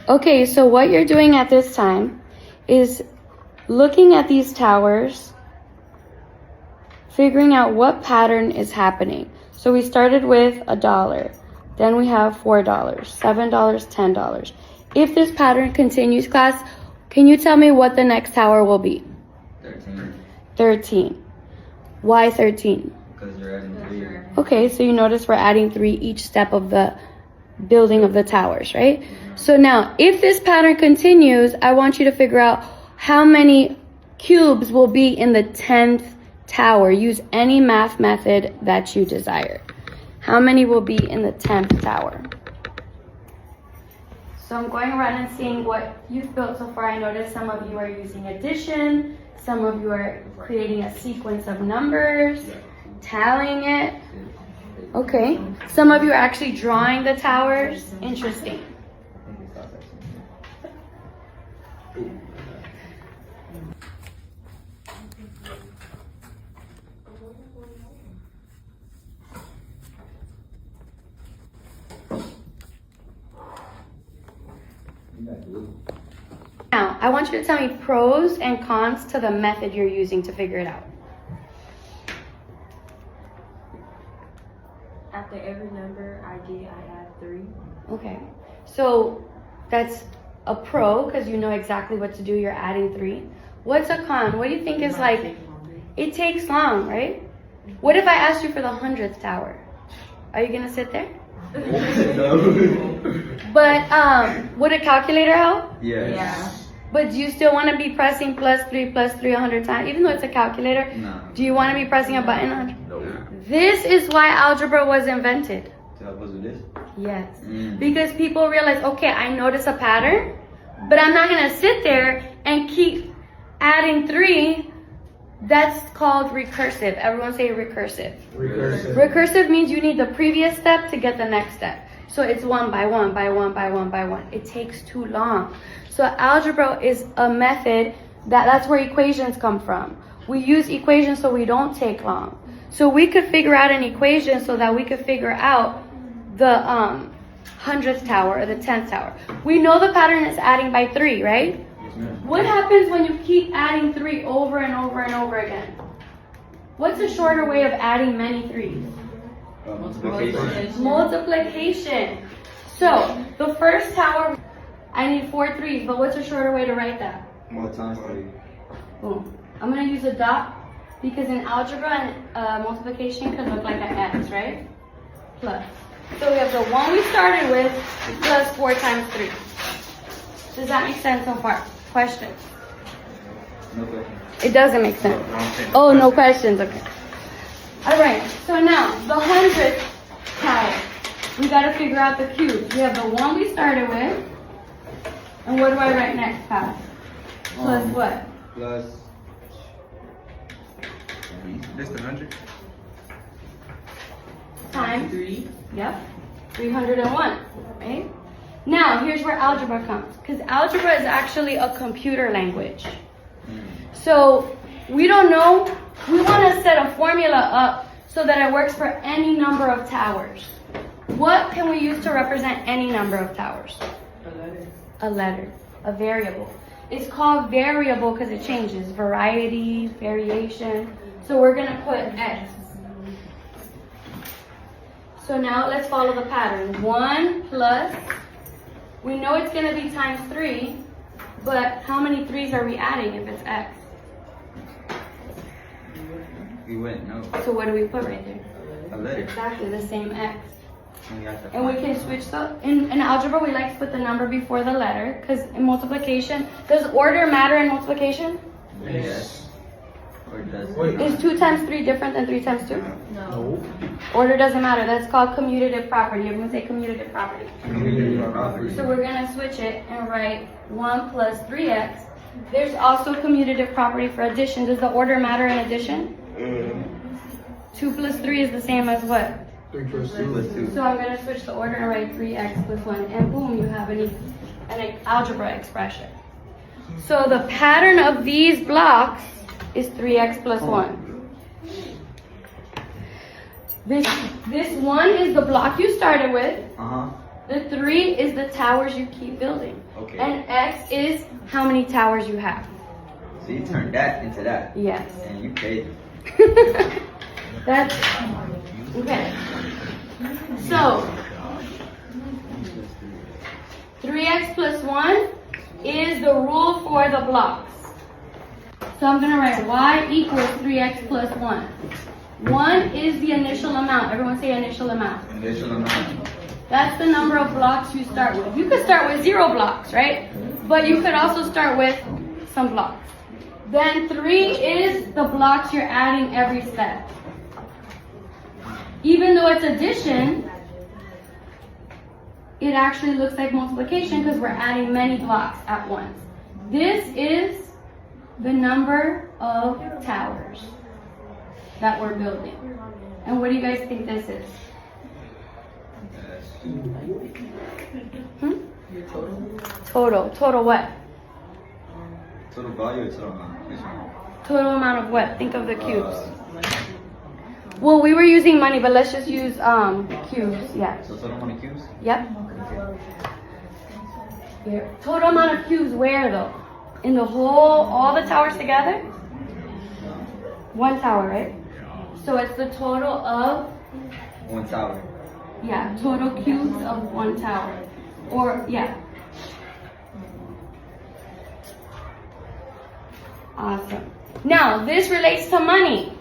Okay, so what you're doing at this time is looking at these towers, figuring out what pattern is happening. So we started with $1, then we have $4, $7, $10. If this pattern continues, class, can you tell me what the next tower will be? 13. 13. Why 13? Because you're adding 3. Okay, so you notice we're adding 3 each step of the building of the towers, right? So now, if this pattern continues, I want you to figure out how many cubes will be in the 10th tower. Use any math method that you desire. How many will be in the 10th tower? So I'm going around and seeing what you've built so far. I notice some of you are using addition. Some of you are creating a sequence of numbers, tallying it. Okay. Some of you are actually drawing the towers. Interesting. Now, I want you to tell me pros and cons to the method you're using to figure it out. After every number I add 3. Okay. So that's a pro because you know exactly what to do. You're adding 3. What's a con? What do you think is like, it takes long, right? What if I asked you for the 100th tower? Are you going to sit there? No. But would a calculator help? Yes. Yeah. But do you still want to be pressing +3 +3 100 times? Even though it's a calculator, No. do you want to be pressing a button 100? No. This is why algebra was invented. To help us with this? Yes. Mm. Because people realize, okay, I notice a pattern, but I'm not going to sit there and keep adding 3. That's called recursive. Everyone say recursive. Recursive. Recursive means you need the previous step to get the next step. So it's 1 by 1 by 1 by 1 by 1. It takes too long. So algebra is a method that's where equations come from. We use equations so we don't take long. So we could figure out an equation so that we could figure out the 100th tower or the 10th tower. We know the pattern is adding by 3, right? Yes, ma'am. What happens when you keep adding 3 over and over and over again? What's a shorter way of adding many 3s? Multiplication. Multiplication. So, the first tower, I need 4 3s, but what's a shorter way to write that? More times 3. Boom. I'm going to use a dot because in algebra, multiplication could look like an X, right? Plus. So we have the one we started with plus 4 times 3. Does that make sense so far? Questions? No question. It doesn't make sense. Oh, no questions. Okay. All right. So now the 100th tower. We got to figure out the cubes. We have the one we started with. And what do I write next, Pat? Plus what? Plus. This the 100? Times 3. Yep. 301. Right? Now here's where algebra comes. Because algebra is actually a computer language. So we don't know. We want to set a formula up so that it works for any number of towers. What can we use to represent any number of towers? A letter, a variable. It's called variable because it changes. Variety, variation. So we're going to put X. So now let's follow the pattern. 1 plus, we know it's going to be times 3, but how many 3s are we adding if it's X? We went, no. So what do we put right there? A letter. Exactly the same X. And And we can switch in algebra, we like to put the number before the letter, because in multiplication, does order matter in multiplication? Yes. Or does Is 2 times 3 different than 3 times 2? No. Order doesn't matter. That's called commutative property. Everyone say commutative property. So we're going to switch it and write 1 plus 3x. There's also commutative property for addition. Does the order matter in addition? 2 plus 3 is the same as what? 3 plus 2. So I'm going to switch the order and write 3x plus 1. And boom, you have an algebra expression. So the pattern of these blocks is 3x plus 1. This one is the block you started with. The 3 is the towers you keep building. Okay. And X is how many towers you have. So you turned that into that. Yes. And you paid. That's okay. So 3x plus 1 is the rule for the blocks. So I'm gonna write y equals 3x plus 1. 1 is the initial amount. Everyone say initial amount. Initial amount. That's the number of blocks you start with. You could start with 0 blocks, right? But you could also start with some blocks. Then 3 is the blocks you're adding every step. Even though it's addition, it actually looks like multiplication because we're adding many blocks at once. This is the number of towers that we're building. And what do you guys think this is? Total. Total what? Total value or total amount? Which one? Total amount of what? Think of the cubes. Well, we were using money, but let's just use cubes. Yeah. So total amount of cubes? Yep. Okay. Here. Total amount of cubes where though? In the whole, all the towers together? One tower, right? So it's the total of, One tower. yeah, total cubes of one tower. Or, yeah. Awesome. Now, this relates to money.